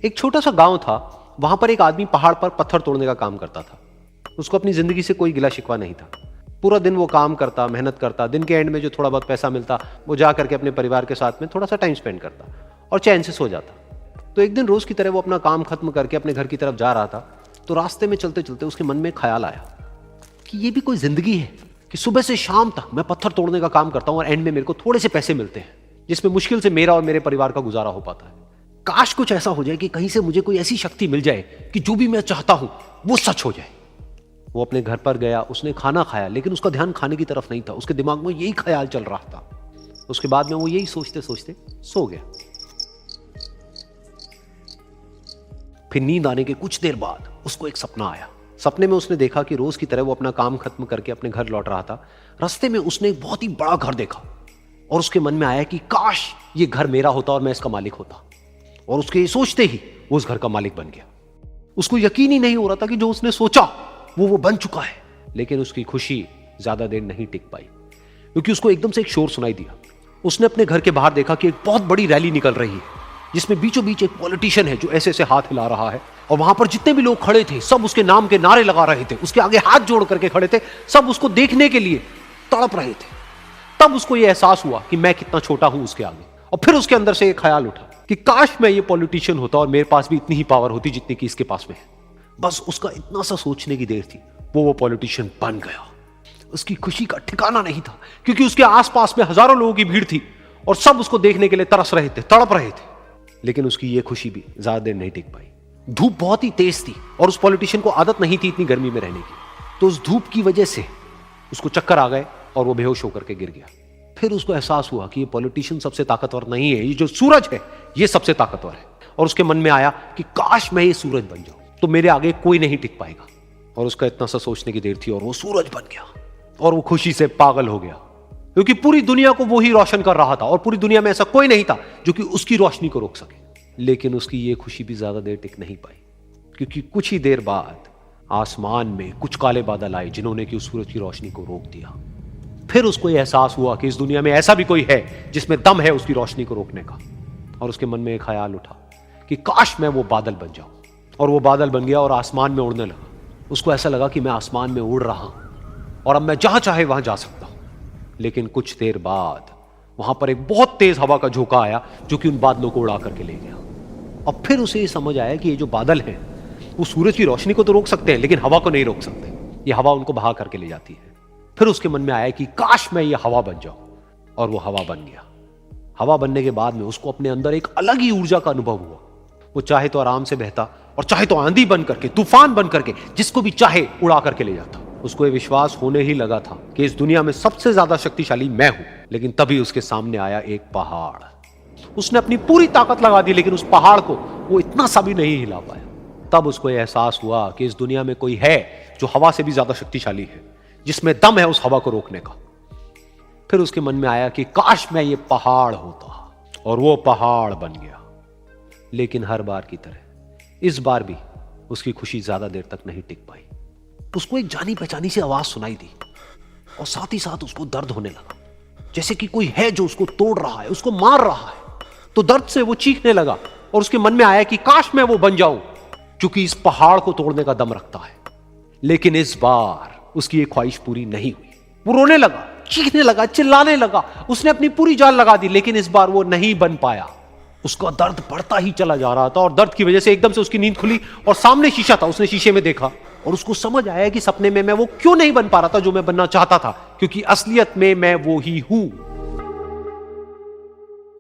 एक छोटा सा गांव था। वहां पर एक आदमी पहाड़ पर पत्थर तोड़ने का काम करता था। उसको अपनी जिंदगी से कोई गिला शिकवा नहीं था। पूरा दिन वो काम करता, मेहनत करता। दिन के एंड में जो थोड़ा बहुत पैसा मिलता वो जा करके अपने परिवार के साथ में थोड़ा सा टाइम स्पेंड करता और चैन से सो जाता। तो एक दिन रोज की तरह वो अपना काम खत्म करके अपने घर की तरफ जा रहा था। तो रास्ते में चलते चलते उसके मन में ख्याल आया कि ये भी कोई जिंदगी है कि सुबह से शाम तक मैं पत्थर तोड़ने का काम करता हूं और एंड में मेरे को थोड़े से पैसे मिलते हैं, जिसमें मुश्किल से मेरा और मेरे परिवार का गुजारा हो पाता है। काश कुछ ऐसा हो जाए कि कहीं से मुझे कोई ऐसी शक्ति मिल जाए कि जो भी मैं चाहता हूं वो सच हो जाए। वो अपने घर पर गया, उसने खाना खाया, लेकिन उसका ध्यान खाने की तरफ नहीं था। उसके दिमाग में यही ख्याल चल रहा था। उसके बाद में वो यही सोचते सोचते सो गया। फिर नींद आने के कुछ देर बाद उसको एक सपना आया। सपने में उसने देखा कि रोज की तरह वो अपना काम खत्म करके अपने घर लौट रहा था। रास्ते में उसने एक बहुत ही बड़ा घर देखा और उसके मन में आया कि काश ये घर मेरा होता और मैं इसका मालिक होता। और उसके सोचते ही वो उस घर का मालिक बन गया। उसको यकीन ही नहीं हो रहा था कि जो उसने सोचा वो बन चुका है। लेकिन उसकी खुशी ज्यादा देर नहीं टिक पाई, क्योंकि उसको एकदम से एक शोर सुनाई दिया। उसने अपने घर के बाहर देखा कि एक बहुत बड़ी रैली निकल रही है, जिसमें बीचों बीच एक पॉलिटिशियन है जो ऐसे ऐसे हाथ हिला रहा है। और वहां पर जितने भी लोग खड़े थे सब उसके नाम के नारे लगा रहे थे, उसके आगे हाथ जोड़ करके खड़े थे। सब उसको देखने के लिए तड़प रहे थे। तब उसको यह एहसास हुआ कि मैं कितना छोटा हूं उसके आगे। और फिर उसके अंदर से एक ख्याल उठा कि काश मैं ये पॉलिटिशियन होता और मेरे पास भी इतनी ही पावर होती जितनी कि इसके पास में है। बस उसका इतना सा सोचने की देर थी, वो पॉलिटिशियन बन गया। उसकी खुशी का ठिकाना नहीं था, क्योंकि उसके आसपास में हजारों लोगों की भीड़ थी और सब उसको देखने के लिए तरस रहे थे, तड़प रहे थे। लेकिन उसकी ये खुशी भी ज्यादा देर नहीं टिक पाई। धूप बहुत ही तेज थी और उस पॉलिटिशियन को आदत नहीं थी इतनी गर्मी में रहने की। तो उस धूप की वजह से उसको चक्कर आ गए और वो बेहोश होकर के गिर गया। फिर उसको एहसास हुआ कि ये पॉलिटिशियन सबसे ताकतवर नहीं है, ये जो सूरज है ये सबसे ताकतवर है। और उसके मन में आया कि काश मैं ये सूरज बन जाऊं तो मेरे आगे कोई नहीं टिक पाएगा। और उसका इतना सा सोचने की देर थी और वो सूरज बन गया। और वो खुशी से पागल हो गया, क्योंकि पूरी दुनिया को वो ही रोशन कर रहा था और पूरी दुनिया में ऐसा कोई नहीं था जो कि उसकी रोशनी को रोक सके। लेकिन उसकी ये खुशी भी ज्यादा देर टिक नहीं पाई, क्योंकि कुछ ही देर बाद आसमान में कुछ काले बादल आए जिन्होंने कि उस सूरज की रोशनी को रोक दिया। फिर उसको यह एहसास हुआ कि इस दुनिया में ऐसा भी कोई है जिसमें दम है उसकी रोशनी को रोकने का। और उसके मन में एक ख्याल उठा कि काश मैं वो बादल बन जाऊं। और वो बादल बन गया और आसमान में उड़ने लगा। उसको ऐसा लगा कि मैं आसमान में उड़ रहा हूं और अब मैं जहां चाहे वहां जा सकता हूं। लेकिन कुछ देर बाद वहां पर एक बहुत तेज हवा का झोंका आया जो कि उन बादलों को उड़ा करके ले गया। और फिर उसे ये समझ आया कि ये जो बादल हैं वो सूरज की रोशनी को तो रोक सकते हैं, लेकिन हवा को नहीं रोक सकते। ये हवा उनको बहा करके ले जाती है। फिर उसके मन में आया कि काश मैं ये हवा बन जाऊं। और वो हवा बन गया। हवा बनने के बाद में उसको अपने अंदर एक अलग ही ऊर्जा का अनुभव हुआ। वो चाहे तो आराम से बहता और चाहे तो आंधी बन करके, तूफान बन करके, जिसको भी चाहे उड़ा करके ले जाता। उसको ये विश्वास होने ही लगा था कि इस दुनिया में सबसे ज्यादा शक्तिशाली मैं हूं। लेकिन तभी उसके सामने आया एक पहाड़। उसने अपनी पूरी ताकत लगा दी, लेकिन उस पहाड़ को वो इतना सा भी नहीं हिला पाया। तब उसको यह एहसास हुआ कि इस दुनिया में कोई है जो हवा से भी ज्यादा शक्तिशाली है, जिसमें दम है उस हवा को रोकने का। फिर उसके मन में आया कि काश मैं ये पहाड़ होता। और वो पहाड़ बन गया। लेकिन हर बार की तरह इस बार भी उसकी खुशी ज्यादा देर तक नहीं टिक पाई। उसको एक जानी पहचानी सी आवाज सुनाई दी और साथ ही साथ उसको दर्द होने लगा, जैसे कि कोई है जो उसको तोड़ रहा है, उसको मार रहा है। तो दर्द से वो चीखने लगा और उसके मन में आया कि काश मैं वो बन जाऊं क्योंकि इस पहाड़ को तोड़ने का दम रखता है। लेकिन इस बार उसकी एक ख्वाहिश पूरी नहीं हुई। वो रोने लगा, चीखने लगा, चिल्लाने लगा। उसने अपनी पूरी जान लगा दी, लेकिन इस बार वो नहीं बन पाया। उसका दर्द बढ़ता ही चला जा रहा था और दर्द की वजह से एकदम से उसकी नींद खुली और सामने शीशा था। उसने शीशे में देखा और उसको समझ आया कि सपने में मैं वो क्यों नहीं बन पा रहा था जो मैं बनना चाहता था, क्योंकि असलियत में मैं वो ही हूं।